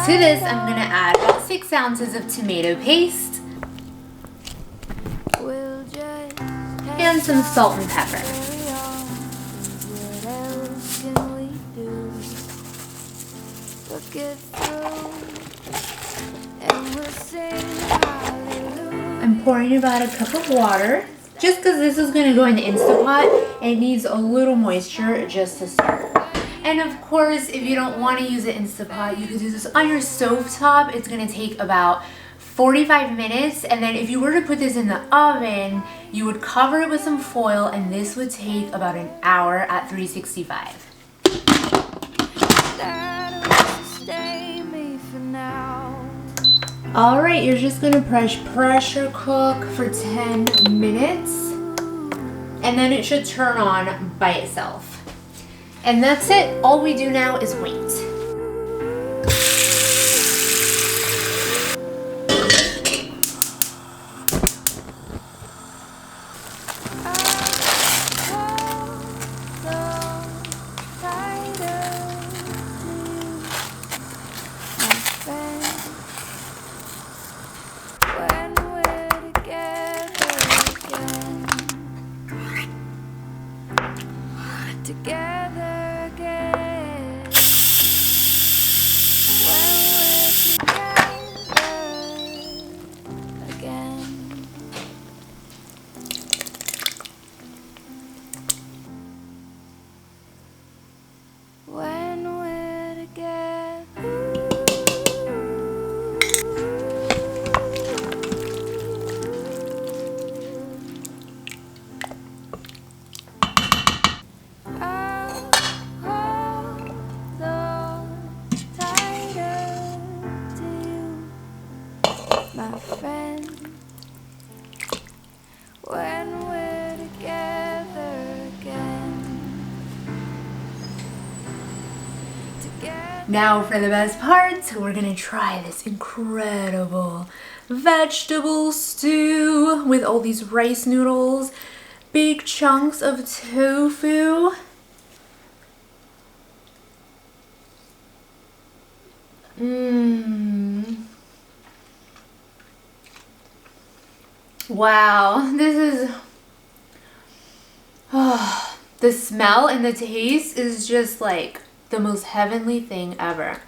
To this, I'm gonna add about 6 ounces of tomato paste and some salt and pepper. I'm pouring about a cup of water just because this is going to go in the Instant Pot and it needs a little moisture just to start. And of course, if you don't want to use an Instant Pot, you could do this on your stovetop. It's going to take about 45 minutes, and then if you were to put this in the oven, you would cover it with some foil, and this would take about an hour at 365. Alright, you're just going to pressure cook for 10 minutes, and then it should turn on by itself. And that's it. All we do now is wait. My friend, when we're together again. Now for the best part, we're gonna try this incredible vegetable stew with all these rice noodles, big chunks of tofu. Wow, this is, the smell and the taste is just like the most heavenly thing ever.